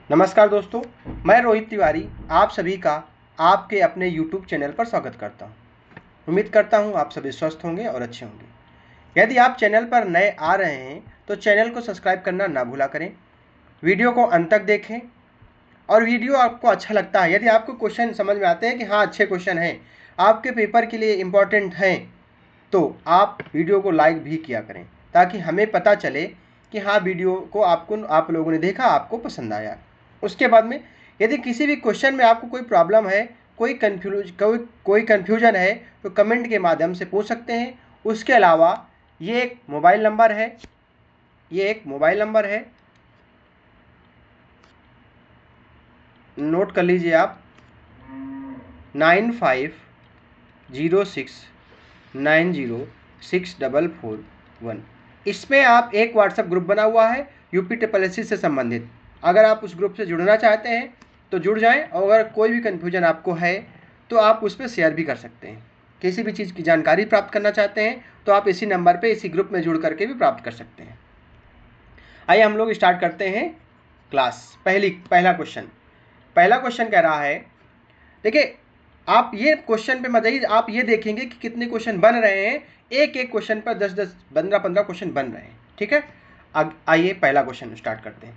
नमस्कार दोस्तों, मैं रोहित तिवारी आप सभी का आपके अपने YouTube चैनल पर स्वागत करता हूं। उम्मीद करता हूं आप सभी स्वस्थ होंगे और अच्छे होंगे। यदि आप चैनल पर नए आ रहे हैं तो चैनल को सब्सक्राइब करना ना भूला करें, वीडियो को अंत तक देखें और वीडियो आपको अच्छा लगता है, यदि आपको क्वेश्चन समझ में आते हैं कि हाँ अच्छे क्वेश्चन हैं, आपके पेपर के लिए इम्पोर्टेंट हैं, तो आप वीडियो को लाइक भी किया करें ताकि हमें पता चले कि हाँ वीडियो को आप लोगों ने देखा, आपको पसंद आया। उसके बाद में यदि किसी भी क्वेश्चन में आपको कोई प्रॉब्लम है, कोई कन्फ्यूजन है तो कमेंट के माध्यम से पूछ सकते हैं। उसके अलावा ये एक मोबाइल नंबर है, नोट कर लीजिए आप, 9506906441। इसमें आप एक व्हाट्सएप ग्रुप बना हुआ है UPSSSC से संबंधित। अगर आप उस ग्रुप से जुड़ना चाहते हैं तो जुड़ जाएं, और अगर कोई भी कन्फ्यूजन आपको है तो आप उस पर शेयर भी कर सकते हैं। किसी भी चीज़ की जानकारी प्राप्त करना चाहते हैं तो आप इसी नंबर पे, इसी ग्रुप में जुड़ करके भी प्राप्त कर सकते हैं। आइए हम लोग स्टार्ट करते हैं क्लास। पहला क्वेश्चन कह रहा है, देखिए आप ये क्वेश्चन पे मत जाइए, आप ये देखेंगे कि कितने क्वेश्चन बन रहे हैं। एक एक क्वेश्चन पर 10-10, 15-15 क्वेश्चन बन रहे हैं, ठीक है। आइए पहला क्वेश्चन स्टार्ट करते हैं।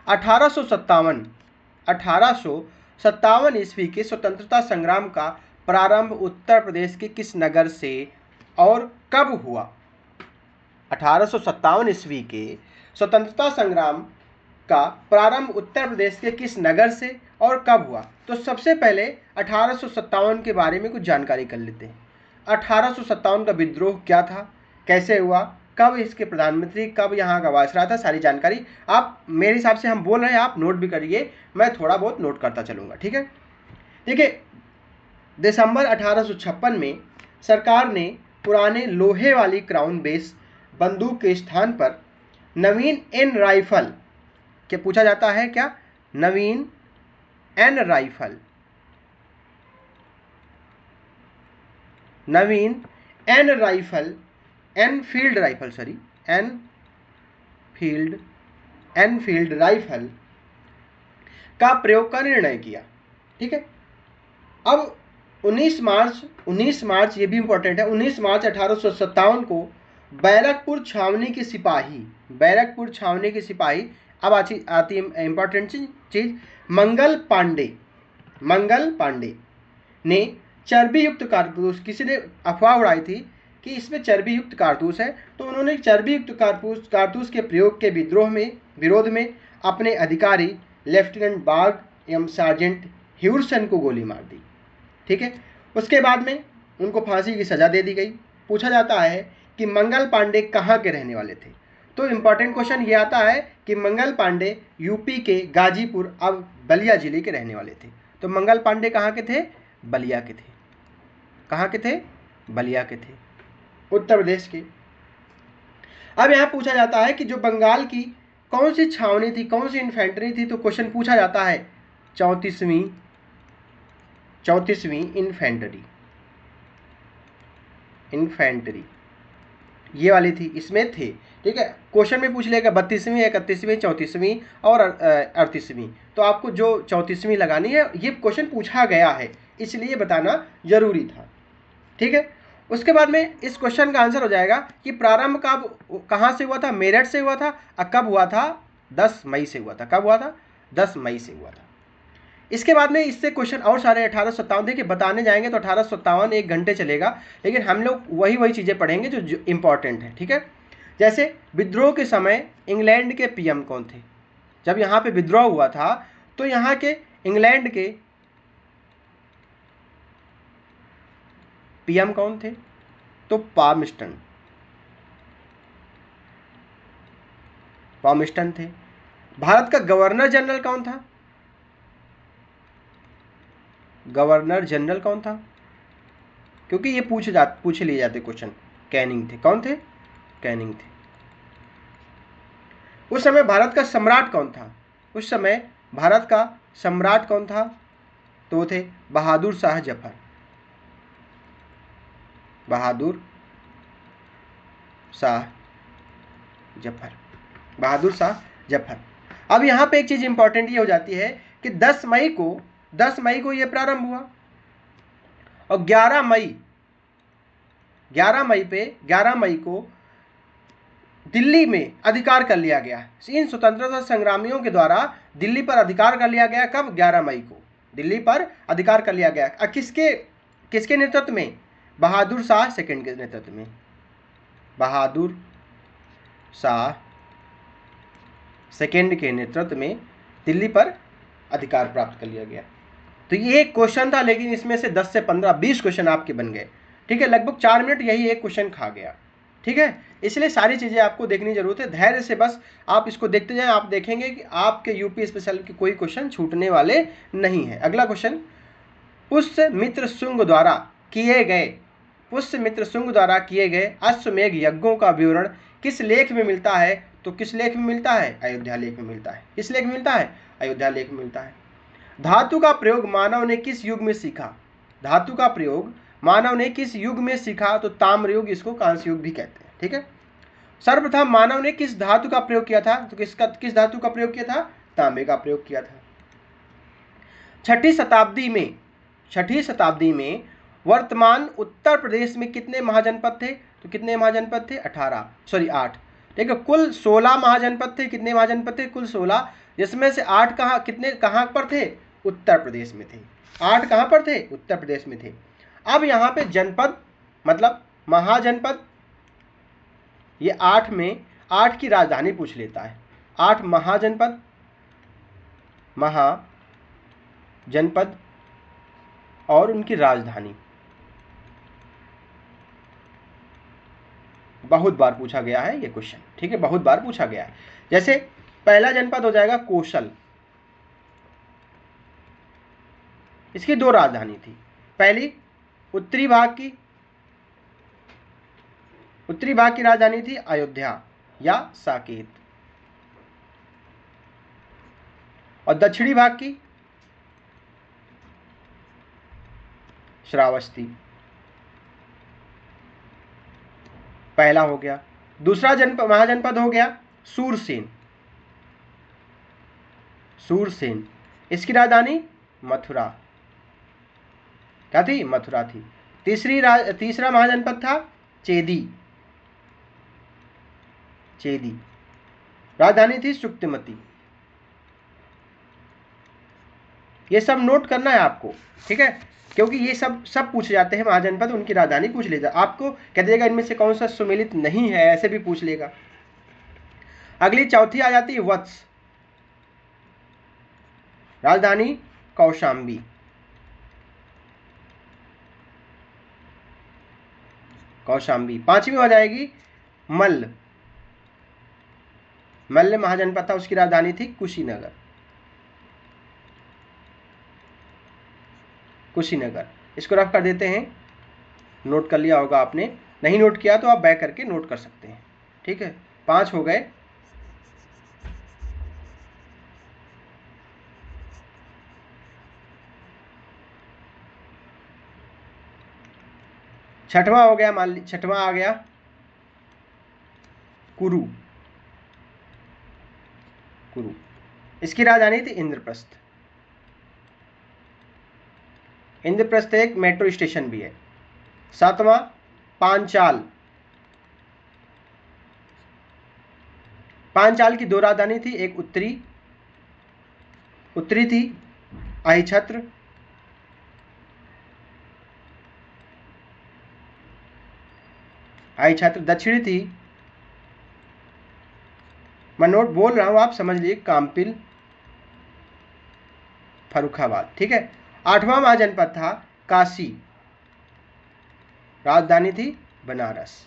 1857 ईस्वी के स्वतंत्रता संग्राम का प्रारंभ उत्तर प्रदेश के किस नगर से और कब हुआ? 1857 ईस्वी के स्वतंत्रता संग्राम का प्रारंभ उत्तर प्रदेश के किस नगर से और कब हुआ? तो सबसे पहले 1857 के बारे में कुछ जानकारी कर लेते हैं। 1857 का विद्रोह क्या था, कैसे हुआ, कब इसके प्रधानमंत्री, कब यहाँ का वायसराय था, सारी जानकारी आप मेरे हिसाब से हम बोल रहे हैं, आप नोट भी करिए, मैं थोड़ा बहुत नोट करता चलूँगा, ठीक है। देखिए, दिसंबर 1856 में सरकार ने पुराने लोहे वाली क्राउन बेस बंदूक के स्थान पर नवीन एन राइफल, क्या पूछा जाता है, क्या नवीन एन राइफल, एनफील्ड राइफल का प्रयोग का निर्णय किया, ठीक है। अब 19 मार्च ये भी इंपॉर्टेंट है, 19 मार्च 1857 को बैरकपुर छावनी के सिपाही, अब आती है इंपॉर्टेंट चीज, मंगल पांडे ने चर्बी युक्त कारतूस, किसी ने अफवाह उड़ाई थी कि इसमें चर्बी युक्त कारतूस है, तो उन्होंने चर्बी युक्त कारतूस के प्रयोग के विरोध में अपने अधिकारी लेफ्टिनेंट बार्ग एवं सार्जेंट ह्यूरसन को गोली मार दी, ठीक है। उसके बाद में उनको फांसी की सजा दे दी गई। पूछा जाता है कि मंगल पांडे कहाँ के रहने वाले थे, तो इंपॉर्टेंट क्वेश्चन ये आता है कि मंगल पांडे यूपी के गाजीपुर, अब बलिया जिले के रहने वाले थे। तो मंगल पांडे कहाँ के थे? बलिया के थे। कहाँ के थे? बलिया के थे, उत्तर प्रदेश के। अब यहाँ पूछा जाता है कि जो बंगाल की कौन सी छावनी थी, कौन सी इन्फेंट्री थी, तो क्वेश्चन पूछा जाता है 34वीं इन्फेंट्री, ये वाली थी, इसमें थे, ठीक है। क्वेश्चन में पूछ लेगा 32वीं, 31वीं, 34वीं और 38वीं, तो आपको जो 34वीं लगानी है, ये क्वेश्चन पूछा गया है इसलिए बताना जरूरी था, ठीक है। उसके बाद में इस क्वेश्चन का आंसर हो जाएगा कि प्रारंभ कहाँ से हुआ था? मेरठ से हुआ था। और कब हुआ था? 10 मई से हुआ था। कब हुआ था? 10 मई से हुआ था। इसके बाद में इससे क्वेश्चन और सारे 1857, देखिए बताने जाएंगे तो 1857 1 घंटे चलेगा, लेकिन हम लोग वही चीज़ें पढ़ेंगे जो इंपॉर्टेंट है, ठीक है। जैसे विद्रोह के समय इंग्लैंड के PM कौन थे? जब यहाँ पे विद्रोह हुआ था तो यहाँ के इंग्लैंड के PM कौन थे? तो पामस्टन थे। भारत का गवर्नर जनरल कौन था? क्योंकि ये पूछ लिए जाते क्वेश्चन। कैनिंग थे। कौन थे? कैनिंग थे। उस समय भारत का सम्राट कौन था? तो थे बहादुर शाह जफर। अब यहाँ पे एक चीज इंपॉर्टेंट ये हो जाती है कि 10 मई को ये प्रारंभ हुआ और 11 मई को दिल्ली में अधिकार कर लिया गया। इन स्वतंत्रता संग्रामियों के द्वारा दिल्ली पर अधिकार कर लिया गया। कब? 11 मई को दिल्ली पर अधिकार कर लिया गया। किसके नेतृत्व में? बहादुर शाह सेकंड के नेतृत्व में। बहादुर शाह सेकंड के नेतृत्व में दिल्ली पर अधिकार प्राप्त कर लिया गया। तो ये एक क्वेश्चन था, लेकिन इसमें से 10 से 15 20 क्वेश्चन आपके बन गए। ठीक है, लगभग 4 मिनट यही एक क्वेश्चन खा गया। ठीक है, इसलिए सारी चीजें आपको देखने की जरूरत है। धैर्य से बस आप इसको देखते जाएं, आप देखेंगे कि आपके यूपी स्पेशल के कोई क्वेश्चन छूटने वाले नहीं है। अगला क्वेश्चन, पुष्यमित्र शुंग द्वारा किए गए अश्वमेध यज्ञों का विवरण किस लेख में मिलता है? तो किस लेख में मिलता है? अयोध्या लेख में मिलता है। किस लेख में मिलता है? अयोध्या लेख में मिलता है। धातु का प्रयोग मानव ने किस युग में सीखा? धातु का प्रयोग मानव ने किस युग में सीखा? तो ताम्र युग, इसको कांस्य युग भी कहते हैं। ठीक है, सर्वप्रथम मानव ने किस धातु का प्रयोग किया था? तो किस धातु का प्रयोग किया था? तांबे का प्रयोग किया था। छठी शताब्दी में वर्तमान उत्तर प्रदेश में कितने महाजनपद थे? तो कितने महाजनपद थे? 8। ठीक है, कुल 16 महाजनपद थे। कितने महाजनपद थे? कुल 16, जिसमें से 8 कहाँ पर थे? उत्तर प्रदेश में थे। 8 कहाँ पर थे? उत्तर प्रदेश में थे। अब यहाँ पे जनपद मतलब महाजनपद, ये 8 में 8 की राजधानी पूछ लेता है। 8 महाजनपद और उनकी राजधानी बहुत बार पूछा गया है ये क्वेश्चन। ठीक है, बहुत बार पूछा गया है। जैसे पहला जनपद हो जाएगा कौशल, इसकी 2 राजधानी थी। पहली उत्तरी भाग की राजधानी थी अयोध्या या साकेत, और दक्षिणी भाग की श्रावस्ती। पहला हो गया। दूसरा महाजनपद हो गया सूरसेन, इसकी राजधानी मथुरा। क्या थी? मथुरा थी। तीसरा महाजनपद था चेदी, राजधानी थी सुक्तिमती। ये सब नोट करना है आपको। ठीक है, क्योंकि ये सब पूछ जाते हैं महाजनपद, उनकी राजधानी पूछ लेगा। आपको कह देगा इनमें से कौन सा सुमेलित नहीं है, ऐसे भी पूछ लेगा। अगली चौथी आ जाती है वत्स, राजधानी कौशाम्बी। पांचवी हो जाएगी मल्ल महाजनपद था, उसकी राजधानी थी कुशीनगर। इसको रफ कर देते हैं। नोट कर लिया होगा आपने, नहीं नोट किया तो आप बैक करके नोट कर सकते हैं। ठीक है, 5 हो गए। छठवां हो गया, मान ली छठवां आ गया कुरु, इसकी राजधानी थी इंद्रप्रस्थ। एक मेट्रो स्टेशन भी है। 7वां पांचाल की 2 राजधानी थी, एक उत्तरी थी अहिछत्र, दक्षिणी थी, मैं नोट बोल रहा हूं आप समझ लीजिए, काम्पिल, फर्रुखाबाद। ठीक है, 8वां महाजनपद था काशी, राजधानी थी बनारस।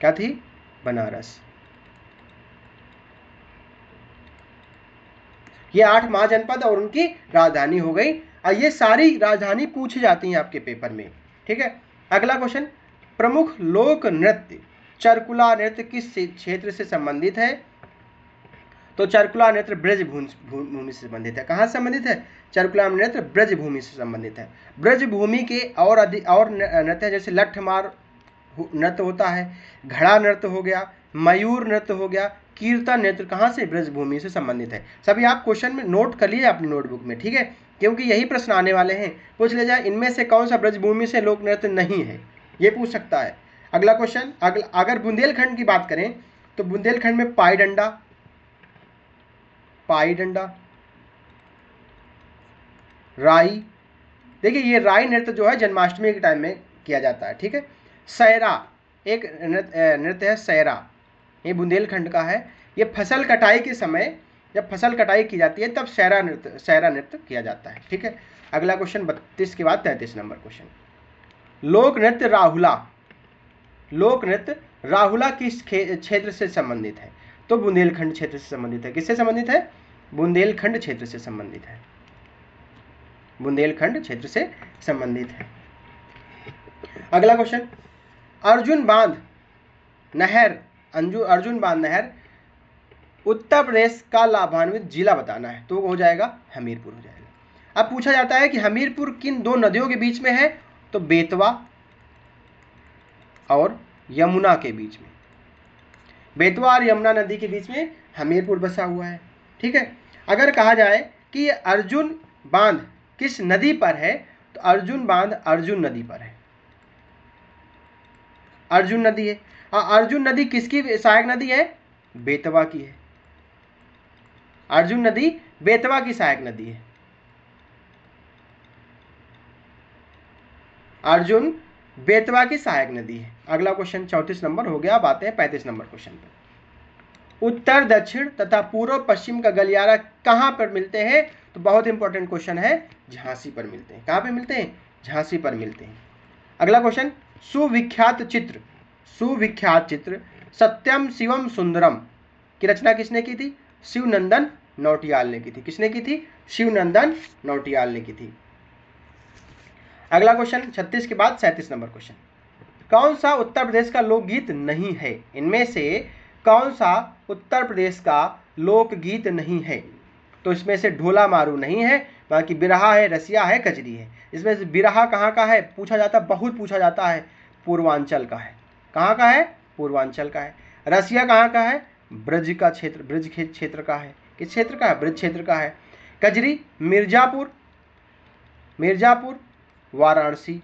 क्या थी? बनारस। ये 8 महाजनपद और उनकी राजधानी हो गई। और ये सारी राजधानी पूछी जाती हैं आपके पेपर में। ठीक है, अगला क्वेश्चन, प्रमुख लोक नृत्य चरकुला नृत्य किस क्षेत्र से संबंधित है? तो चरकुला नृत्य ब्रजभूमि से संबंधित है। कहाँ से संबंधित है? चरकुला नृत्य ब्रजभूमि से संबंधित है। ब्रजभूमि के और नृत्य जैसे लठमार नृत्य होता है, घड़ा नृत्य हो गया, मयूर नृत्य हो गया, कीर्तन नृत्य कहाँ से, ब्रजभूमि से संबंधित है। सभी आप क्वेश्चन में नोट कर लिए अपनी नोटबुक में, ठीक है, क्योंकि यही प्रश्न आने वाले हैं। पूछ ले जाए इनमें से कौन सा ब्रजभूमि से लोक नृत्य नहीं है, ये पूछ सकता है। अगला क्वेश्चन, अगर बुंदेलखंड की बात करें तो बुंदेलखंड में पाई डंडा, राई, देखिए ये राई नृत्य जो है जन्माष्टमी के टाइम में किया जाता है, ठीक है। सैरा एक नृत्य है, सैरा, ये बुंदेलखंड का है। ये फसल कटाई के समय, जब फसल कटाई की जाती है तब सैरा नृत्य किया जाता है, ठीक है। अगला क्वेश्चन 32 के बाद 33 नंबर क्वेश्चन, लोक नृत्य राहुला किस क्षेत्र से संबंधित है, तो बुंदेलखंड क्षेत्र से संबंधित है। किससे संबंधित है, बुंदेलखंड क्षेत्र से संबंधित है, बुंदेलखंड क्षेत्र से संबंधित है। अगला क्वेश्चन, अर्जुन बांध नहर उत्तर प्रदेश का लाभान्वित जिला बताना है, तो हो जाएगा हमीरपुर हो जाएगा। अब पूछा जाता है कि हमीरपुर किन दो नदियों के बीच में है, तो बेतवा और यमुना के बीच में, बेतवा और यमुना नदी के बीच में हमीरपुर बसा हुआ है, ठीक है। अगर कहा जाए कि ये अर्जुन बांध किस नदी पर है, तो अर्जुन बांध अर्जुन नदी पर है, अर्जुन नदी है। अर्जुन नदी किसकी सहायक नदी है, बेतवा की है, अर्जुन नदी बेतवा की सहायक नदी है, अर्जुन बेतवा की सहायक नदी है। अगला क्वेश्चन 34 नंबर हो गया। अब आते हैं 35 नंबर क्वेश्चन पे, उत्तर दक्षिण तथा पूर्व पश्चिम का गलियारा कहां पर मिलते हैं, तो बहुत इंपॉर्टेंट क्वेश्चन है, झांसी पर मिलते हैं। कहां पे मिलते हैं, झांसी पर मिलते हैं। अगला क्वेश्चन, सुविख्यात चित्र सत्यम शिवम सुंदरम की रचना किसने की थी, शिवनंदन नौटियाल ने की थी। किसने की थी, शिवनंदन नौटियाल ने की थी। अगला क्वेश्चन 36 के बाद 37 नंबर क्वेश्चन, कौन सा उत्तर प्रदेश का लोकगीत नहीं है, इनमें से कौन सा उत्तर प्रदेश का लोकगीत नहीं है, तो इसमें से ढोला मारू नहीं है, बाकी बिरहा है, रसिया है, कजरी है। इसमें से बिरहा कहाँ का है, पूछा जाता, बहुत पूछा जाता है, पूर्वांचल का है। कहाँ का है, पूर्वांचल का है। रसिया कहाँ का है, ब्रज क्षेत्र का है। किस क्षेत्र का है, ब्रज क्षेत्र का है। कजरी मिर्जापुर वाराणसी।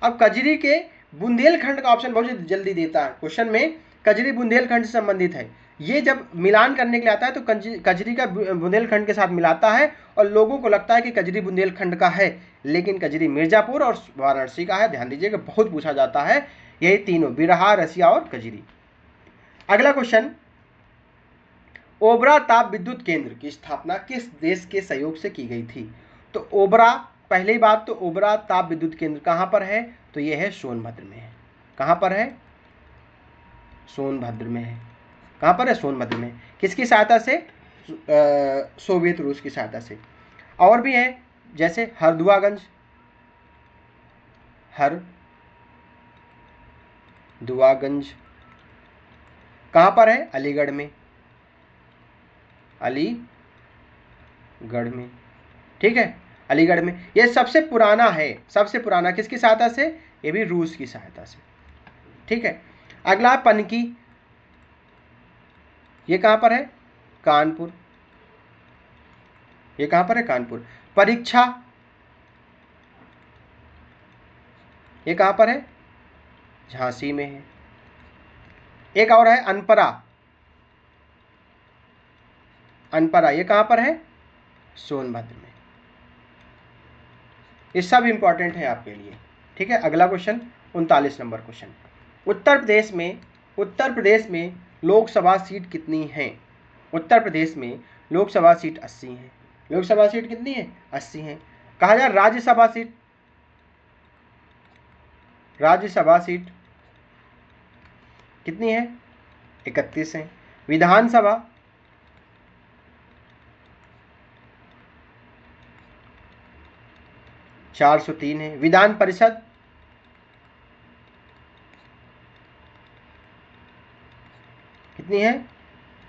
अब कजरी के बुंदेलखंड का ऑप्शन बहुत जल्दी देता है क्वेश्चन में, कजरी बुंदेलखंड से संबंधित है। ये जब मिलान करने के लिए आता है तो कजरी का बुंदेलखंड के साथ मिलाता है और लोगों को लगता है कि कजरी बुंदेलखंड का है, लेकिन कजरी मिर्जापुर और वाराणसी का है। ध्यान दीजिएगा, बहुत पूछा जाता है यही तीनों, बिरहा, रसिया और कजरी। अगला क्वेश्चन, ओबरा ताप विद्युत केंद्र की स्थापना किस देश के सहयोग से की गई थी, तो ओबरा, पहली बात तो ओबरा ताप विद्युत केंद्र कहां पर है, तो यह है सोनभद्र में है। कहां पर है, सोनभद्र में है। कहां पर है, सोनभद्र में। किसकी सहायता से, सोवियत रूस की सहायता से। और भी है जैसे हरदुआगंज कहां पर है, अलीगढ़ में, ठीक है, अलीगढ़ में। यह सबसे पुराना है, सबसे पुराना किसकी सहायता से, ये भी रूस की सहायता से, ठीक है। अगला पनकी, ये कहां पर है, कानपुर, ये कहां पर है, कानपुर। परीक्षा, ये कहां पर है, झांसी में है। एक और है अनपरा, ये कहां पर है, सोनभद्र में। ये सब इंपॉर्टेंट है आपके लिए, ठीक है। अगला question 39 number question, Uttar Pradesh में लोकसभा सीट कितनी है, उत्तर प्रदेश में लोकसभा सीट 80 है। लोकसभा सीट कितनी है, 80 है। कहा जाए राज्यसभा सीट कितनी है, 31 है। विधानसभा (403) है। विधान परिषद कितनी है,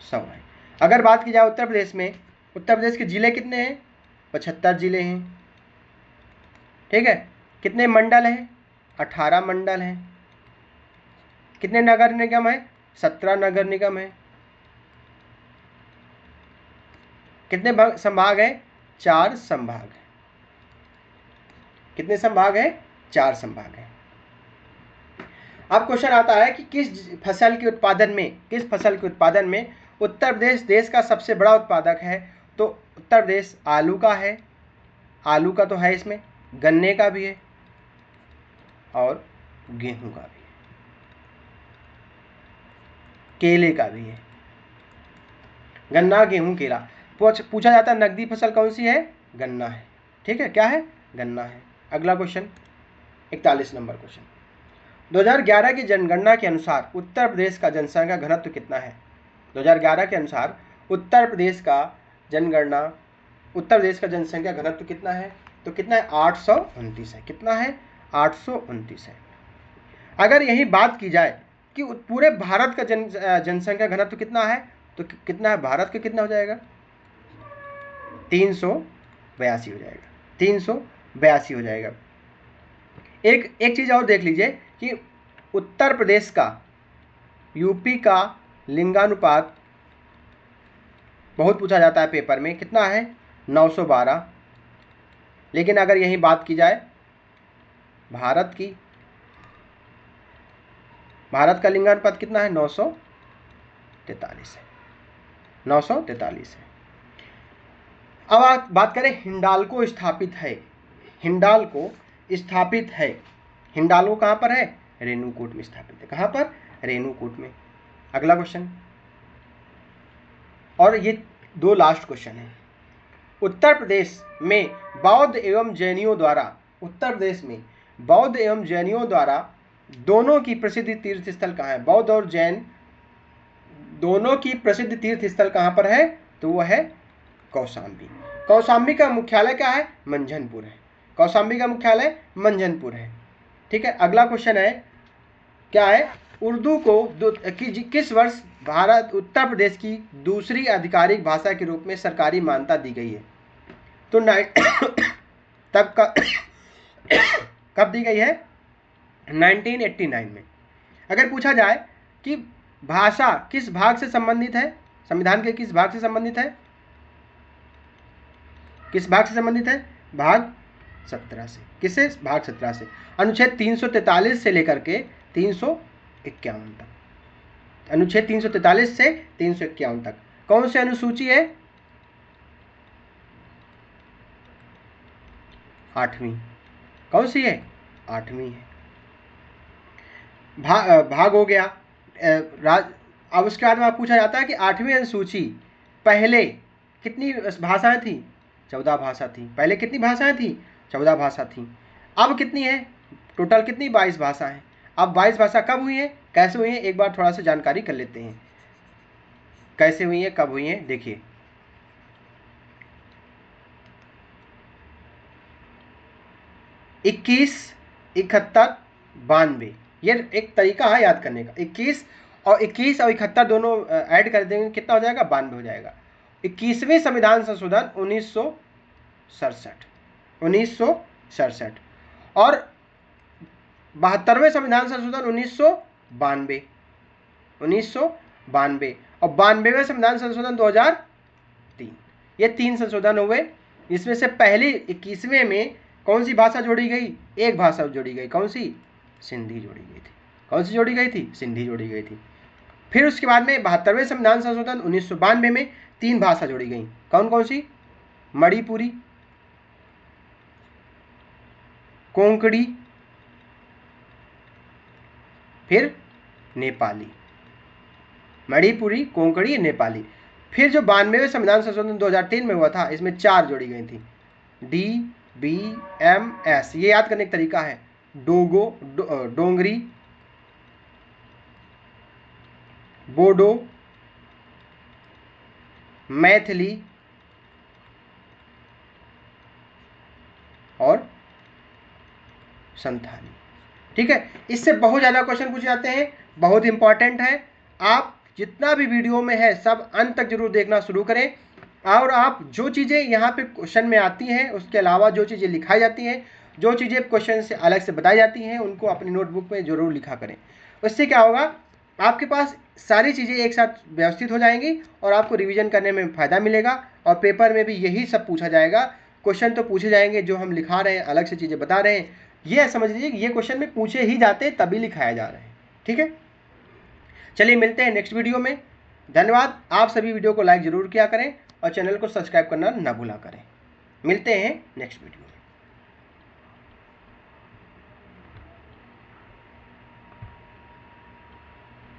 100 है। अगर बात की जाए उत्तर प्रदेश के जिले कितने हैं, 75 जिले हैं, ठीक है। कितने मंडल हैं, 18 मंडल हैं। कितने नगर निगम है? 17 नगर निगम है। कितने संभाग है? 4 संभाग है। कितने संभाग है? 4 संभाग है। अब क्वेश्चन आता है कि किस फसल के उत्पादन में उत्तर प्रदेश देश का सबसे बड़ा उत्पादक है? तो उत्तर प्रदेश आलू का है, आलू का तो है इसमें, गन्ने का भी है और गेहूं का भी है, केले का भी है। गन्ना, गेहूं, केला। पूछा जाता है नकदी फसल कौन सी है? गन्ना है। ठीक है, क्या है? गन्ना है। अगला क्वेश्चन 41 नंबर क्वेश्चन, 2011 की जनगणना के अनुसार उत्तर प्रदेश का जनसंख्या घनत्व कितना है? 2011 के अनुसार उत्तर प्रदेश का जनसंख्या घनत्व कितना है? तो कितना है? 829 है। कितना है? 829 है। अगर यही बात की जाए कि पूरे भारत का जनसंख्या घनत्व कितना है, तो कितना है? भारत का कितना हो जाएगा? 382 हो जाएगा। 382 हो जाएगा। एक चीज और देख लीजिए कि उत्तर प्रदेश का यूपी का लिंगानुपात बहुत पूछा जाता है पेपर में, कितना है? 912। लेकिन अगर यही बात की जाए भारत की, भारत का लिंगानुपात कितना है? 943 है। 943 है। अब आप बात करें हिंडाल्को स्थापित है। हिंडाल्को स्थापित है। हिंडाल्को कहाँ पर है? रेणुकूट में स्थापित है। कहाँ पर? रेणुकूट में। अगला क्वेश्चन, और ये 2 लास्ट क्वेश्चन है। उत्तर प्रदेश में बौद्ध एवं जैनियों द्वारा दोनों की प्रसिद्ध तीर्थ स्थल कहाँ है? बौद्ध और जैन दोनों की प्रसिद्ध तीर्थ स्थल कहाँ पर है? तो वो है कौशाम्बी। कौशाम्बी का मुख्यालय क्या है? मंझनपुर है। कौशाम्बी का मुख्यालय मंझनपुर है। ठीक है। अगला क्वेश्चन है, क्या है? उर्दू को किस वर्ष भारत उत्तर प्रदेश की दूसरी आधिकारिक भाषा के रूप में सरकारी मान्यता दी गई है? तो तब कब दी गई है? 1989 में। अगर पूछा जाए कि भाषा किस भाग से संबंधित है, संविधान के किस भाग से संबंधित है? किस भाग से संबंधित है? भाग 17 से। किससे? भाग 17 से। अनुच्छेद 343 से लेकर के 351 तक। अनुच्छेद 343 से 351 तक कौन सी अनुसूची है? 8वीं। कौन सी है? 8वीं है। भाग हो गया। अब उसके बाद में पूछा जाता है कि 8वीं अनुसूची पहले कितनी भाषाएं थी? 14 भाषा थी। पहले कितनी भाषाएं थी? 14 भाषा थी। अब कितनी है? टोटल कितनी? 22 भाषा है। अब 22 भाषा कब हुई है, कैसे हुई है, एक बार थोड़ा सा जानकारी कर लेते हैं। कैसे हुई है, कब हुई है? देखिए, इक्कीस, 71, 92, ये एक तरीका है याद करने का। 21 और 71 दोनों ऐड कर देंगे, कितना हो जाएगा? 92 हो जाएगा। 21वें संविधान संशोधन 1967 और 72वें संविधान संशोधन 1992 और 92वें संविधान संशोधन 2003। ये 3 संशोधन हुए। इसमें से पहली 21वें में कौन सी भाषा जोड़ी गई? एक भाषा जोड़ी गई। कौन सी? सिंधी जोड़ी गई थी। कौन सी जोड़ी गई थी? सिंधी जोड़ी गई थी। फिर उसके बाद में 72वें संविधान संशोधन 1992 में 3 भाषा जोड़ी गई। कौन कौन सी? मणिपुरी, कोंकणी, फिर नेपाली। मणिपुरी, कोंकणी, नेपाली। फिर जो 92वें संविधान संशोधन 2003 में हुआ था, इसमें 4 जोड़ी गई थी। DBMS, ये याद करने का तरीका है। डोंगरी, बोडो, मैथिली और संथाली। ठीक है। इससे बहुत ज़्यादा क्वेश्चन पूछे जाते हैं, बहुत इंपॉर्टेंट है। आप जितना भी वीडियो में है सब अंत तक जरूर देखना शुरू करें, और आप जो चीज़ें यहाँ पे क्वेश्चन में आती हैं उसके अलावा जो चीज़ें लिखाई जाती हैं जो चीज़ें क्वेश्चन से अलग से बताई जाती हैं उनको अपनी नोटबुक में ज़रूर लिखा करें। उससे क्या होगा, आपके पास सारी चीज़ें एक साथ व्यवस्थित हो जाएंगी और आपको रिवीजन करने में फ़ायदा मिलेगा। और पेपर में भी यही सब पूछा जाएगा, क्वेश्चन तो पूछे जाएंगे, जो हम लिखा रहे हैं अलग से चीज़ें बता रहे हैं, ये समझ लीजिए कि ये क्वेश्चन में पूछे ही जाते तभी लिखाया जा रहा है। ठीक है, चलिए मिलते हैं नेक्स्ट वीडियो में। धन्यवाद। आप सभी वीडियो को लाइक ज़रूर किया करें और चैनल को सब्सक्राइब करना ना भूला करें। मिलते हैं नेक्स्ट वीडियो में।